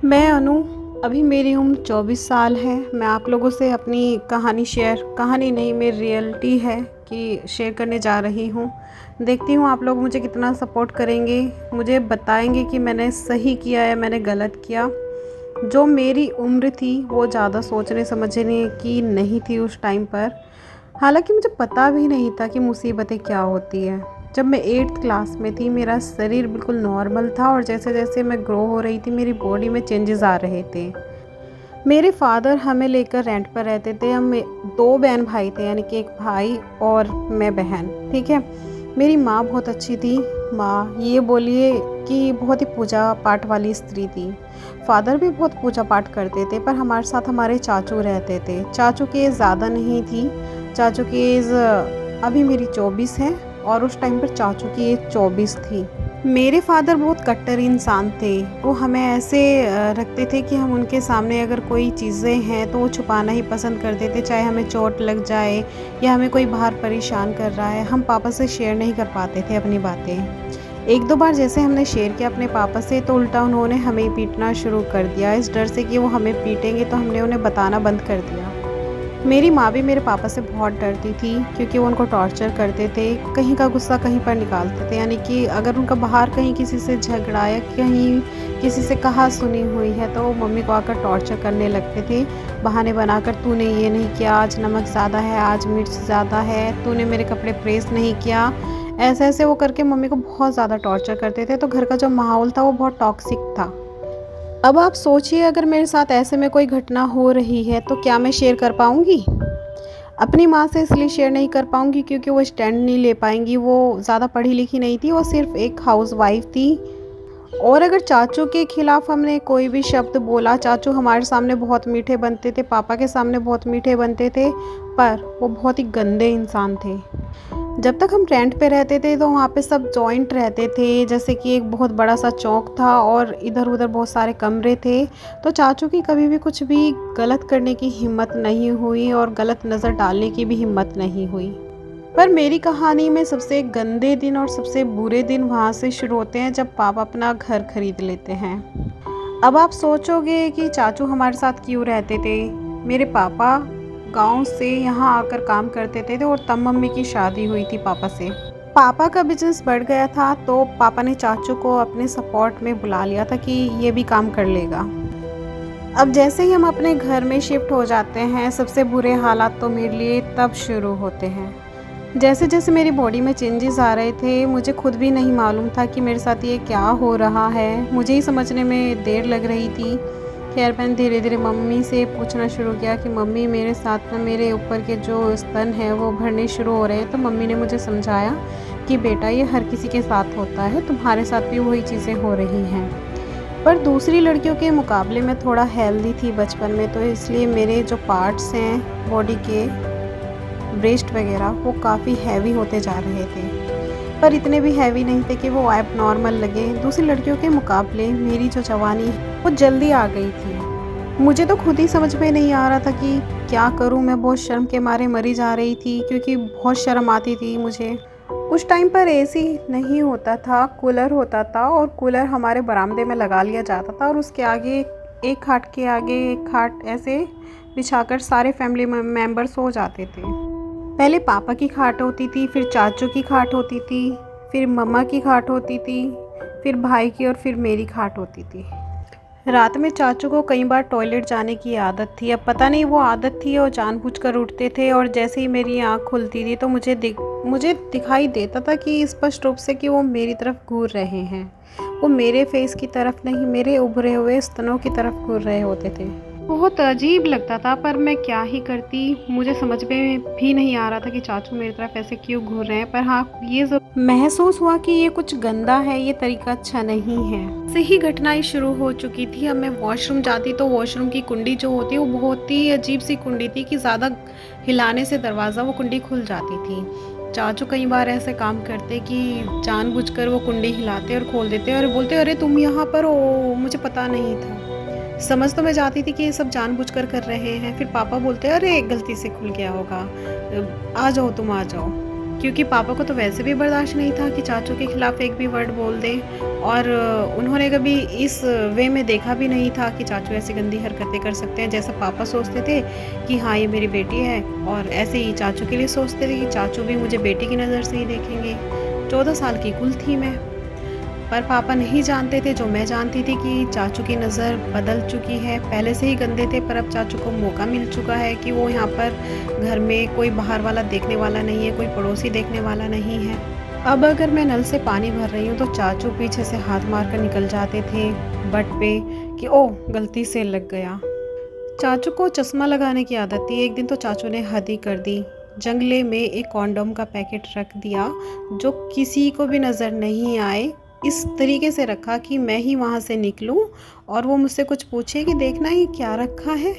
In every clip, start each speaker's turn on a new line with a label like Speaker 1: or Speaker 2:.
Speaker 1: मैं अनु। अभी मेरी उम्र 24 साल है। मैं आप लोगों से अपनी कहानी नहीं, मेरी रियलिटी है कि शेयर करने जा रही हूँ। देखती हूँ आप लोग मुझे कितना सपोर्ट करेंगे, मुझे बताएंगे कि मैंने सही किया या मैंने गलत किया। जो मेरी उम्र थी वो ज़्यादा सोचने समझने की नहीं थी उस टाइम पर। हालांकि मुझे पता भी नहीं था कि मुसीबतें क्या होती है। जब मैं 8th क्लास में थी मेरा शरीर बिल्कुल नॉर्मल था और जैसे जैसे मैं ग्रो हो रही थी मेरी बॉडी में चेंजेस आ रहे थे। मेरे फादर हमें लेकर रेंट पर रहते थे। हम 2 बहन भाई थे, यानी कि एक भाई और मैं बहन। ठीक है। मेरी माँ बहुत अच्छी थी। माँ ये बोलिए कि बहुत ही पूजा पाठ वाली स्त्री थी। फादर भी बहुत पूजा पाठ करते थे, पर हमारे साथ हमारे चाचू रहते थे। चाचू की एज ज़्यादा नहीं थी। चाचू की एज अभी मेरी 24 है और उस टाइम पर चाचू की एज 24 थी। मेरे फादर बहुत कट्टर इंसान थे। वो हमें ऐसे रखते थे कि हम उनके सामने अगर कोई चीज़ें हैं तो वो छुपाना ही पसंद करते थे, चाहे हमें चोट लग जाए या हमें कोई बाहर परेशान कर रहा है। हम पापा से शेयर नहीं कर पाते थे अपनी बातें। एक दो बार जैसे हमने शेयर किया अपने पापा से तो उल्टा उन्होंने हमें पीटना शुरू कर दिया। इस डर से कि वो हमें पीटेंगे तो हमने उन्हें बताना बंद कर दिया। मेरी माँ भी मेरे पापा से बहुत डरती थी क्योंकि वो उनको टॉर्चर करते थे, कहीं का गुस्सा कहीं पर निकालते थे। यानी कि अगर उनका बाहर कहीं किसी से झगड़ा या कहीं किसी से कहा सुनी हुई है तो वो मम्मी को आकर टॉर्चर करने लगते थे, बहाने बनाकर। तूने ये नहीं किया, आज नमक ज़्यादा है, आज मिर्च ज़्यादा है, तूने मेरे कपड़े प्रेस नहीं किया। ऐसे ऐसे वो करके मम्मी को बहुत ज़्यादा टॉर्चर करते थे। तो घर का जो माहौल था वो बहुत टॉक्सिक था। अब आप सोचिए अगर मेरे साथ ऐसे में कोई घटना हो रही है तो क्या मैं शेयर कर पाऊँगी? अपनी माँ से इसलिए शेयर नहीं कर पाऊँगी क्योंकि वो स्टैंड नहीं ले पाएंगी। वो ज़्यादा पढ़ी लिखी नहीं थी, वो सिर्फ एक हाउसवाइफ थी। और अगर चाचू के खिलाफ हमने कोई भी शब्द बोला, चाचू हमारे सामने बहुत मीठे बनते थे, पापा के सामने बहुत मीठे बनते थे, पर वो बहुत ही गंदे इंसान थे। जब तक हम रेंट पे रहते थे तो वहाँ पे सब जॉइंट रहते थे, जैसे कि एक बहुत बड़ा सा चौक था और इधर उधर बहुत सारे कमरे थे। तो चाचू की कभी भी कुछ भी गलत करने की हिम्मत नहीं हुई और गलत नज़र डालने की भी हिम्मत नहीं हुई। पर मेरी कहानी में सबसे गंदे दिन और सबसे बुरे दिन वहाँ से शुरू होते हैं जब पापा अपना घर खरीद लेते हैं। अब आप सोचोगे कि चाचू हमारे साथ क्यों रहते थे। मेरे पापा गांव से यहाँ आकर काम करते थे और तब मम्मी की शादी हुई थी पापा से। पापा का बिजनेस बढ़ गया था तो पापा ने चाचू को अपने सपोर्ट में बुला लिया था कि ये भी काम कर लेगा। अब जैसे ही हम अपने घर में शिफ्ट हो जाते हैं सबसे बुरे हालात तो मेरे लिए तब शुरू होते हैं। जैसे जैसे मेरी बॉडी में चेंजेस आ रहे थे मुझे खुद भी नहीं मालूम था कि मेरे साथ ये क्या हो रहा है। मुझे ही समझने में देर लग रही थी। खैर मैंने धीरे धीरे मम्मी से पूछना शुरू किया कि मम्मी मेरे साथ ना मेरे ऊपर के जो स्तन हैं वो भरने शुरू हो रहे हैं। तो मम्मी ने मुझे समझाया कि बेटा ये हर किसी के साथ होता है, तुम्हारे साथ भी वही चीज़ें हो रही हैं। पर दूसरी लड़कियों के मुकाबले में थोड़ा हेल्दी थी बचपन में, तो इसलिए मेरे जो पार्ट्स हैं बॉडी के, ब्रेस्ट वगैरह, वो काफ़ी हैवी होते जा रहे थे। पर इतने भी हैवी नहीं थे कि वो एब नॉर्मल लगे। दूसरी लड़कियों के मुकाबले मेरी जो जवानी है वो जल्दी आ गई थी। मुझे तो खुद ही समझ में नहीं आ रहा था कि क्या करूं। मैं बहुत शर्म के मारे मरी जा रही थी क्योंकि बहुत शर्म आती थी मुझे। उस टाइम पर एसी नहीं होता था, कूलर होता था और कूलर हमारे बरामदे में लगा लिया जाता था और उसके आगे एक खाट के आगे एक खाट ऐसे बिछाकर सारे फैमिली मेम्बर सो जाते थे। पहले पापा की खाट होती थी, फिर चाचू की खाट होती थी, फिर मम्मा की खाट होती थी, फिर भाई की और फिर मेरी खाट होती थी। रात में चाचू को कई बार टॉयलेट जाने की आदत थी। अब पता नहीं वो आदत थी और जानबूझकर उठते थे और जैसे ही मेरी आँख खुलती थी तो मुझे दिखाई देता था कि स्पष्ट रूप से कि वो मेरी तरफ घूर रहे हैं। वो मेरे फेस की तरफ नहीं, मेरे उभरे हुए स्तनों की तरफ घूर रहे होते थे। बहुत अजीब लगता था पर मैं क्या ही करती। मुझे समझ में भी नहीं आ रहा था कि चाचू मेरी तरफ ऐसे क्यों घूर रहे हैं। पर हाँ ये महसूस हुआ कि ये कुछ गंदा है, ये तरीका अच्छा नहीं है। से ही घटनाएं शुरू हो चुकी थी। अब मैं वॉशरूम जाती तो वॉशरूम की कुंडी जो होती है वो बहुत ही अजीब सी कुंडी थी कि ज़्यादा हिलाने से दरवाज़ा वो कुंडी खुल जाती थी। चाचू कई बार ऐसे काम करते कि जानबूझकर वो कुंडी हिलाते और खोल देते और बोलते अरे तुम यहाँ पर हो, मुझे पता नहीं था। समझ तो मैं जाती थी कि ये सब जानबूझकर कर रहे हैं। फिर पापा बोलते अरे गलती से खुल गया होगा, आ जाओ तुम आ जाओ। क्योंकि पापा को तो वैसे भी बर्दाश्त नहीं था कि चाचू के खिलाफ़ एक भी वर्ड बोल दें, और उन्होंने कभी इस वे में देखा भी नहीं था कि चाचू ऐसी गंदी हरकतें कर सकते हैं। जैसा पापा सोचते थे कि हाँ, ये मेरी बेटी है, और ऐसे ही चाचू के लिए सोचते थे कि चाचू भी मुझे बेटी की नज़र से ही देखेंगे। 14 साल की कुल थी मैं, पर पापा नहीं जानते थे, जो मैं जानती थी, कि चाचू की नज़र बदल चुकी है। पहले से ही गंदे थे, पर अब चाचू को मौका मिल चुका है कि वो यहाँ पर घर में कोई बाहर वाला देखने वाला नहीं है, कोई पड़ोसी देखने वाला नहीं है। अब अगर मैं नल से पानी भर रही हूँ तो चाचू पीछे से हाथ मार कर निकल जाते थे बट पे कि ओह, गलती से लग गया। चाचू को चश्मा लगाने की आदत थी। एक दिन तो चाचू ने हद ही कर दी। जंगले में एक कॉन्डोम का पैकेट रख दिया, जो किसी को भी नज़र नहीं आए, इस तरीके से रखा कि मैं ही वहाँ से निकलूं और वो मुझसे कुछ पूछे कि देखना ये क्या रखा है।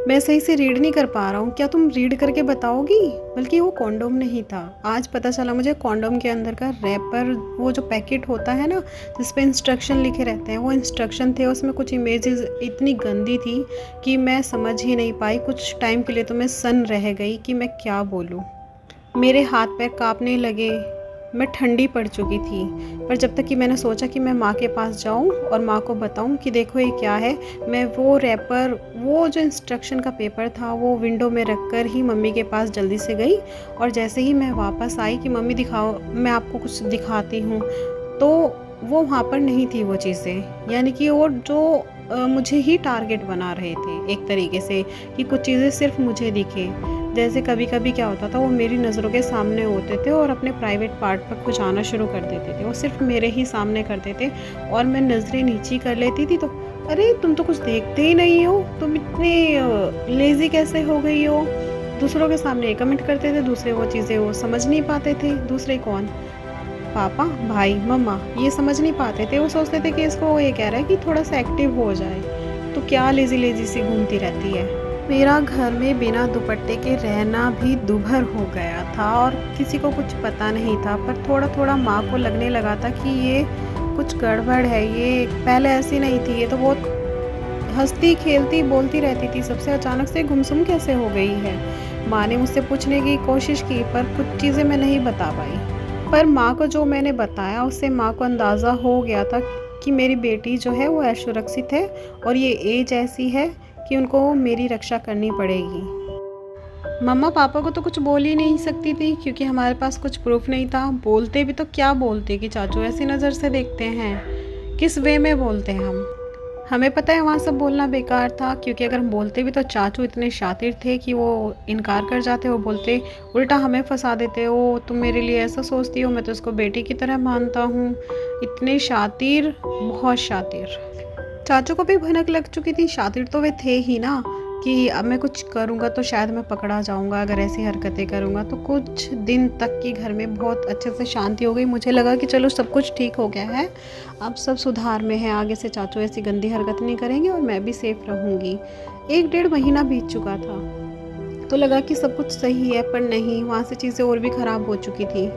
Speaker 1: मैं सही से रीड नहीं कर पा रहा हूँ, क्या तुम रीड करके बताओगी? बल्कि वो कॉन्डोम नहीं था। आज पता चला मुझे कॉन्डोम के अंदर का रैपर, वो जो पैकेट होता है ना जिस पे इंस्ट्रक्शन लिखे रहते हैं, वो इंस्ट्रक्शन थे। उसमें कुछ इमेजेस इतनी गंदी थी कि मैं समझ ही नहीं पाई। कुछ टाइम के लिए तो मैं सन्न रह गई कि मैं क्या बोलूँ। मेरे हाथ पैर कांपने लगे, मैं ठंडी पड़ चुकी थी। पर जब तक कि मैंने सोचा कि मैं माँ के पास जाऊँ और माँ को बताऊँ कि देखो ये क्या है, मैं वो रैपर, वो जो इंस्ट्रक्शन का पेपर था, वो विंडो में रख कर ही मम्मी के पास जल्दी से गई। और जैसे ही मैं वापस आई कि मम्मी दिखाओ, मैं आपको कुछ दिखाती हूँ, तो वो वहाँ पर नहीं थी वो चीज़ें। यानी कि वो जो मुझे ही टारगेट बना रहे थे एक तरीके से, कि कुछ चीज़ें सिर्फ मुझे दिखे। जैसे कभी कभी क्या होता था, वो मेरी नज़रों के सामने होते थे और अपने प्राइवेट पार्ट पर कुछ आना शुरू कर देते थे। वो सिर्फ मेरे ही सामने करते थे और मैं नज़रें नीची कर लेती थी तो अरे तुम तो कुछ देखते ही नहीं हो, तुम इतने लेज़ी कैसे हो गई हो। दूसरों के सामने कमेंट करते थे, दूसरे वो चीज़ें वो समझ नहीं पाते थे। दूसरे कौन? पापा, भाई, मम्मा, ये समझ नहीं पाते थे। वो सोचते थे कि इसको ये कह रहा है कि थोड़ा सा एक्टिव हो जाए, तो क्या लेज़ी लेज़ी सी घूमती रहती है। मेरा घर में बिना दुपट्टे के रहना भी दूभर हो गया था और किसी को कुछ पता नहीं था, पर थोड़ा थोड़ा माँ को लगने लगा था कि ये कुछ गड़बड़ है। ये पहले ऐसी नहीं थी, ये तो बहुत हंसती खेलती बोलती रहती थी, सबसे अचानक से गुमसुम कैसे हो गई है। माँ ने मुझसे पूछने की कोशिश की, पर कुछ चीज़ें मैं नहीं बता पाई। पर माँ को जो मैंने बताया उससे माँ को अंदाज़ा हो गया था कि मेरी बेटी जो है वो असुरक्षित है और ये एज ऐसी है कि उनको मेरी रक्षा करनी पड़ेगी। मम्मा पापा को तो कुछ बोल ही नहीं सकती थी क्योंकि हमारे पास कुछ प्रूफ नहीं था। बोलते भी तो क्या बोलते कि चाचू ऐसी नज़र से देखते हैं, किस वे में बोलते हैं हम। हमें पता है वहाँ सब बोलना बेकार था, क्योंकि अगर हम बोलते भी तो चाचू इतने शातिर थे कि वो इनकार कर जाते। वो बोलते, उल्टा हमें फंसा देते। वो तुम मेरे लिए ऐसा सोचती हो, मैं तो उसको बेटी की तरह मानता हूँ। इतने शातिर, बहुत शातिर। चाचू को भी भनक लग चुकी थी, शातिर तो वे थे ही ना, कि अब मैं कुछ करूँगा तो शायद मैं पकड़ा जाऊँगा, अगर ऐसी हरकतें करूँगा। तो कुछ दिन तक की घर में बहुत अच्छे से शांति हो गई। मुझे लगा कि चलो सब कुछ ठीक हो गया है, अब सब सुधार में है, आगे से चाचू ऐसी गंदी हरकत नहीं करेंगे और मैं भी सेफ रहूँगी। 1 डेढ़ महीना बीत चुका था तो लगा कि सब कुछ सही है, पर नहीं, वहाँ से चीज़ें और भी ख़राब हो चुकी थी।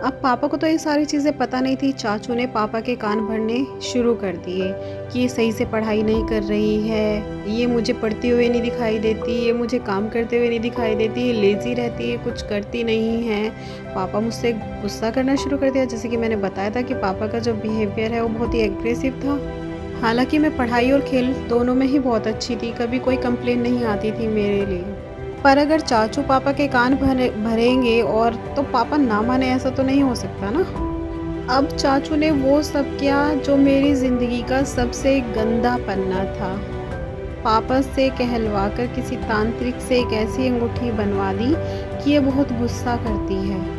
Speaker 1: अब पापा को तो ये सारी चीज़ें पता नहीं थी। चाचू ने पापा के कान भरने शुरू कर दिए कि ये सही से पढ़ाई नहीं कर रही है, ये मुझे पढ़ते हुए नहीं दिखाई देती, ये मुझे काम करते हुए नहीं दिखाई देती, ये लेज़ी रहती है, कुछ करती नहीं है। पापा मुझसे गुस्सा करना शुरू कर दिया। जैसे कि मैंने बताया था कि पापा का जो बिहेवियर है वो बहुत ही एग्रेसिव था। हालांकि मैं पढ़ाई और खेल दोनों में ही बहुत अच्छी थी, कभी कोई कंप्लेन नहीं आती थी मेरे लिए। पर अगर चाचू पापा के कान भरेंगे और तो पापा ना माने, ऐसा तो नहीं हो सकता ना। अब चाचू ने वो सब किया जो मेरी ज़िंदगी का सबसे गंदा पन्ना था। पापा से कहलवा कर किसी तांत्रिक से एक ऐसी अंगूठी बनवा दी कि ये बहुत गुस्सा करती है।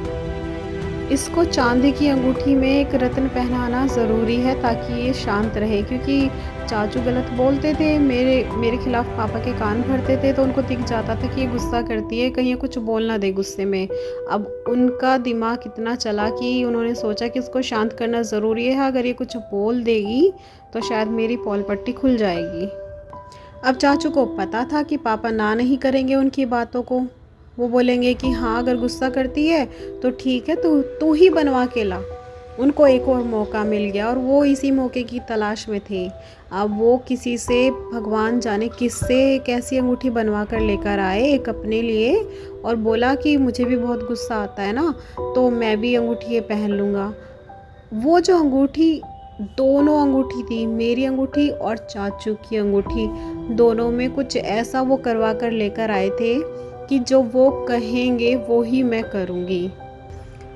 Speaker 1: इसको चांदी की अंगूठी में एक रत्न पहनाना ज़रूरी है ताकि ये शांत रहे, क्योंकि चाचू गलत बोलते थे, मेरे खिलाफ पापा के कान भरते थे, तो उनको दिख जाता था कि ये गुस्सा करती है, कहीं ये कुछ बोल ना दे गुस्से में। अब उनका दिमाग इतना चला कि उन्होंने सोचा कि इसको शांत करना ज़रूरी है, अगर ये कुछ बोल देगी तो शायद मेरी पॉल पट्टी खुल जाएगी। अब चाचू को पता था कि पापा ना नहीं करेंगे उनकी बातों को। वो बोलेंगे कि हाँ, अगर गुस्सा करती है तो ठीक है, तू ही बनवा के ला। उनको एक और मौका मिल गया और वो इसी मौके की तलाश में थे। अब वो किसी से भगवान जाने किससे कैसी अंगूठी बनवा कर लेकर आए एक अपने लिए, और बोला कि मुझे भी बहुत गुस्सा आता है ना, तो मैं भी अंगूठी ये पहन लूँगा। वो जो अंगूठी, दोनों अंगूठी थी, मेरी अंगूठी और चाचू की अंगूठी, दोनों में कुछ ऐसा वो करवा कर लेकर आए थे कि जो वो कहेंगे वो ही मैं करूँगी।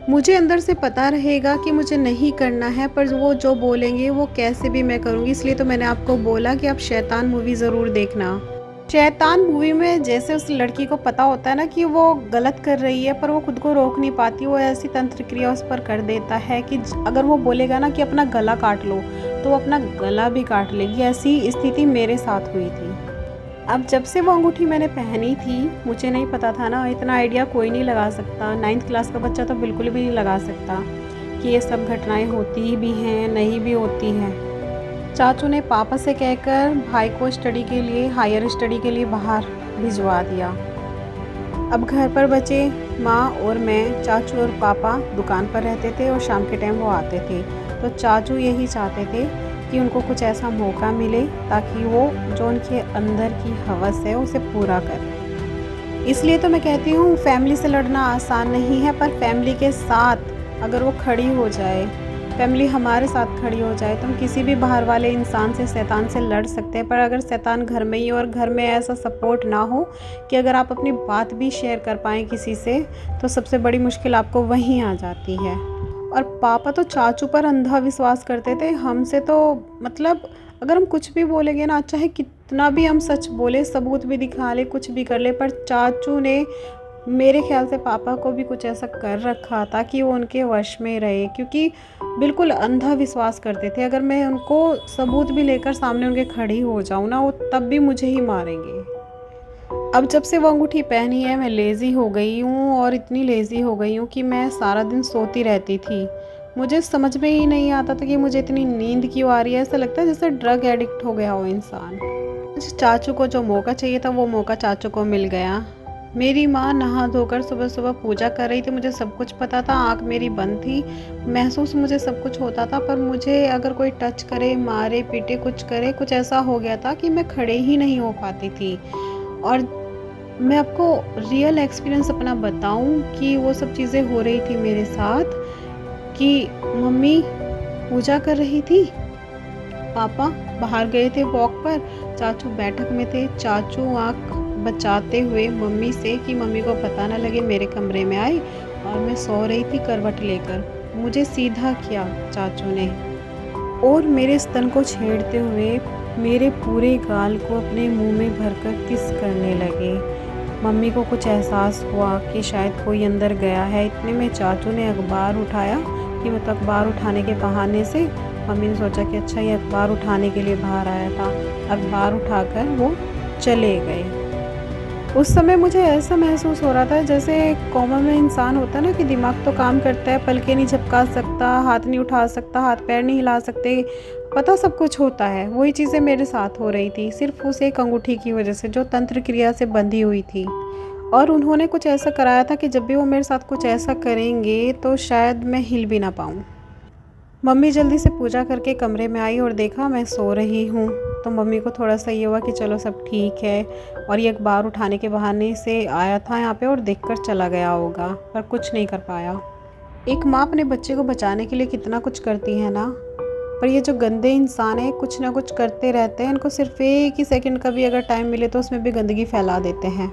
Speaker 1: मुझे अंदर से पता रहेगा कि मुझे नहीं करना है, पर वो जो बोलेंगे वो कैसे भी मैं करूँगी। इसलिए तो मैंने आपको बोला कि आप शैतान मूवी ज़रूर देखना। शैतान मूवी में जैसे उस लड़की को पता होता है ना कि वो गलत कर रही है, पर वो खुद को रोक नहीं पाती, वो ऐसी तंत्र क्रिया उस पर कर देता है कि अगर वो बोलेगा ना कि अपना गला काट लो, तो वो अपना गला भी काट लेगी। ऐसी स्थिति मेरे साथ हुई थी। अब जब से वो अंगूठी मैंने पहनी थी, मुझे नहीं पता था ना, इतना आइडिया कोई नहीं लगा सकता, 9th क्लास का बच्चा तो बिल्कुल भी नहीं लगा सकता कि ये सब घटनाएं होती भी हैं, नहीं भी होती हैं। चाचू ने पापा से कहकर भाई को स्टडी के लिए, हायर स्टडी के लिए बाहर भिजवा दिया। अब घर पर बचे माँ और मैं। चाचू और पापा दुकान पर रहते थे और शाम के टाइम वो आते थे। तो चाचू यही चाहते थे कि उनको कुछ ऐसा मौका मिले ताकि वो जो उनके अंदर की हवस है उसे पूरा करें। इसलिए तो मैं कहती हूँ फैमिली से लड़ना आसान नहीं है, पर फैमिली के साथ अगर वो खड़ी हो जाए, फैमिली हमारे साथ खड़ी हो जाए, तो हम किसी भी बाहर वाले इंसान से, शैतान से लड़ सकते हैं। पर अगर शैतान घर में ही और घर में ऐसा सपोर्ट ना हो कि अगर आप अपनी बात भी शेयर कर पाएँ किसी से, तो सबसे बड़ी मुश्किल आपको वहीं आ जाती है। और पापा तो चाचू पर अंधा विश्वास करते थे, हमसे तो मतलब अगर हम कुछ भी बोलेंगे ना, चाहे कितना भी हम सच बोले, सबूत भी दिखा ले, कुछ भी कर ले, पर चाचू ने मेरे ख्याल से पापा को भी कुछ ऐसा कर रखा था कि वो उनके वश में रहे, क्योंकि बिल्कुल अंधा विश्वास करते थे। अगर मैं उनको सबूत भी लेकर सामने उनके खड़ी हो जाऊँ ना, वो तब भी मुझे ही मारेंगे। अब जब से वो अंगूठी पहनी है, मैं लेज़ी हो गई हूँ, और इतनी लेज़ी हो गई हूँ कि मैं सारा दिन सोती रहती थी। मुझे समझ में ही नहीं आता था कि मुझे इतनी नींद क्यों आ रही है। ऐसा लगता है जैसे ड्रग एडिक्ट हो गया हो इंसान। चाचू को जो मौका चाहिए था वो मौका चाचू को मिल गया। मेरी माँ नहा धोकर सुबह सुबह पूजा कर रही थी, मुझे सब कुछ पता था, आँख मेरी बंद थी, महसूस मुझे सब कुछ होता था, पर मुझे अगर कोई टच करे, मारे पीटे, कुछ करे, कुछ ऐसा हो गया था कि मैं खड़े ही नहीं हो पाती थी। और मैं आपको रियल एक्सपीरियंस अपना बताऊं कि वो सब चीज़ें हो रही थी मेरे साथ, कि मम्मी पूजा कर रही थी, पापा बाहर गए थे वॉक पर, चाचू बैठक में थे। चाचू आँख बचाते हुए मम्मी से कि मम्मी को पता ना लगे मेरे कमरे में आए, और मैं सो रही थी करवट लेकर। मुझे सीधा किया चाचू ने और मेरे स्तन को छेड़ते हुए मेरे पूरे गाल को अपने मुंह में भरकर किस करने लगे। मम्मी को कुछ एहसास हुआ कि शायद कोई अंदर गया है। इतने में चाचू ने अखबार उठाया कि मतलब अखबार उठाने के बहाने से मम्मी ने सोचा कि अच्छा ये अखबार उठाने के लिए बाहर आया था। अखबार उठाकर वो चले गए। उस समय मुझे ऐसा महसूस हो रहा था जैसे कॉमा में इंसान होता है ना, कि दिमाग तो काम करता है, पलकें नहीं झपका सकता, हाथ नहीं उठा सकता, हाथ पैर नहीं हिला सकते, पता सब कुछ होता है। वही चीज़ें मेरे साथ हो रही थी, सिर्फ उस एक अंगूठी की वजह से जो तंत्र क्रिया से बंधी हुई थी। और उन्होंने कुछ ऐसा कराया था कि जब भी वो मेरे साथ कुछ ऐसा करेंगे तो शायद मैं हिल भी ना पाऊँ। मम्मी जल्दी से पूजा करके कमरे में आई और देखा मैं सो रही हूँ, तो मम्मी को थोड़ा सा ये हुआ कि चलो सब ठीक है, और ये अखबार उठाने के बहाने से आया था यहाँ पे और देखकर चला गया होगा, पर कुछ नहीं कर पाया। एक माँ अपने बच्चे को बचाने के लिए कितना कुछ करती है ना, पर ये जो गंदे इंसान है कुछ ना कुछ करते रहते हैं। इनको सिर्फ एक ही सेकंड का भी अगर टाइम मिले तो उसमें भी गंदगी फैला देते हैं।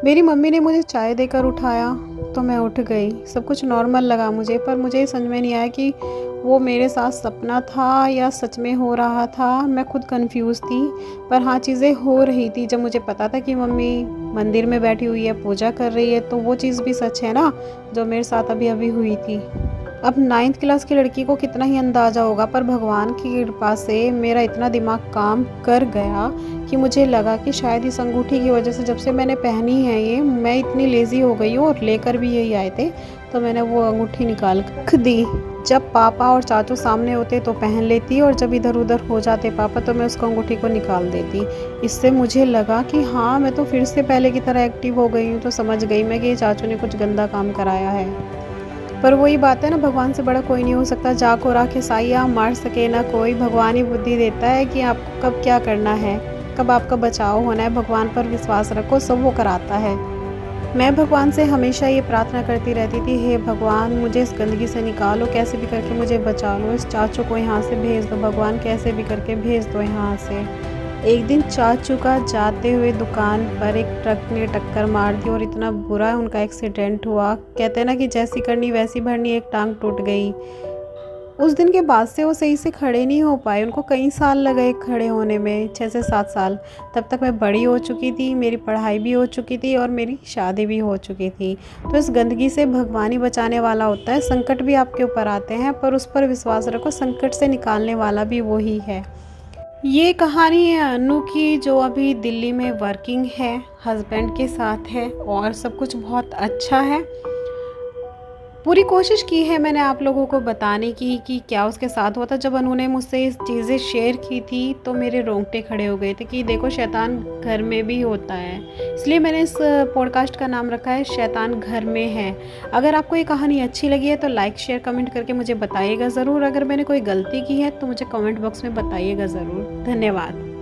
Speaker 1: मेरी मम्मी ने मुझे चाय देकर उठाया तो मैं उठ गई। सब कुछ नॉर्मल लगा मुझे, पर मुझे ये समझ में नहीं आया कि वो मेरे साथ सपना था या सच में हो रहा था। मैं खुद कंफ्यूज थी, पर हाँ चीज़ें हो रही थी। जब मुझे पता था कि मम्मी मंदिर में बैठी हुई है, पूजा कर रही है, तो वो चीज़ भी सच है ना जो मेरे साथ अभी अभी हुई थी। अब 9th क्लास की लड़की को कितना ही अंदाज़ा होगा, पर भगवान की कृपा से मेरा इतना दिमाग काम कर गया कि मुझे लगा कि शायद इस अंगूठी की वजह से, जब से मैंने पहनी है ये, मैं इतनी लेज़ी हो गई हूँ, और लेकर भी यही आए थे, तो मैंने वो अंगूठी निकाल कर रख दी। जब पापा और चाचू सामने होते तो पहन लेती, और जब इधर उधर हो जाते पापा तो मैं उसको अंगूठी को निकाल देती। इससे मुझे लगा कि हाँ मैं तो फिर से पहले की तरह एक्टिव हो गई हूँ। तो समझ गई मैं कि चाचू ने कुछ गंदा काम कराया है। पर वही बात है ना, भगवान से बड़ा कोई नहीं हो सकता। जा को राखे साइया, मार सके ना कोई। भगवान ही बुद्धि देता है कि आपको कब क्या करना है, कब आपका बचाव होना है। भगवान पर विश्वास रखो, सब वो कराता है। मैं भगवान से हमेशा ये प्रार्थना करती रहती थी, हे भगवान मुझे इस गंदगी से निकालो, कैसे भी करके मुझे बचा लो, इस चाचू को यहाँ से भेज दो भगवान, कैसे भी करके भेज दो यहाँ से। एक दिन चाचू का जाते हुए दुकान पर एक ट्रक ने टक्कर मार दी और इतना बुरा उनका एक्सीडेंट हुआ। कहते हैं ना कि जैसी करनी वैसी भरनी, एक टांग टूट गई। उस दिन के बाद से वो सही से खड़े नहीं हो पाए। उनको कई साल लगे खड़े होने में, 6 से 7 साल। तब तक मैं बड़ी हो चुकी थी, मेरी पढ़ाई भी हो चुकी थी और मेरी शादी भी हो चुकी थी। तो इस गंदगी से भगवान ही बचाने वाला होता है। संकट भी आपके ऊपर आते हैं, पर उस पर विश्वास रखो, संकट से निकालने वाला भी वही है। ये कहानी है अनु की, जो अभी दिल्ली में वर्किंग है, हस्बैंड के साथ है और सब कुछ बहुत अच्छा है। पूरी कोशिश की है मैंने आप लोगों को बताने की कि क्या उसके साथ हुआ था। जब उन्होंने मुझसे इस चीज़ें शेयर की थी तो मेरे रोंगटे खड़े हो गए थे कि देखो शैतान घर में भी होता है। इसलिए मैंने इस पॉडकास्ट का नाम रखा है शैतान घर में है। अगर आपको ये कहानी अच्छी लगी है तो लाइक शेयर कमेंट करके मुझे बताइएगा ज़रूर। अगर मैंने कोई गलती की है तो मुझे कमेंट बॉक्स में बताइएगा ज़रूर। धन्यवाद।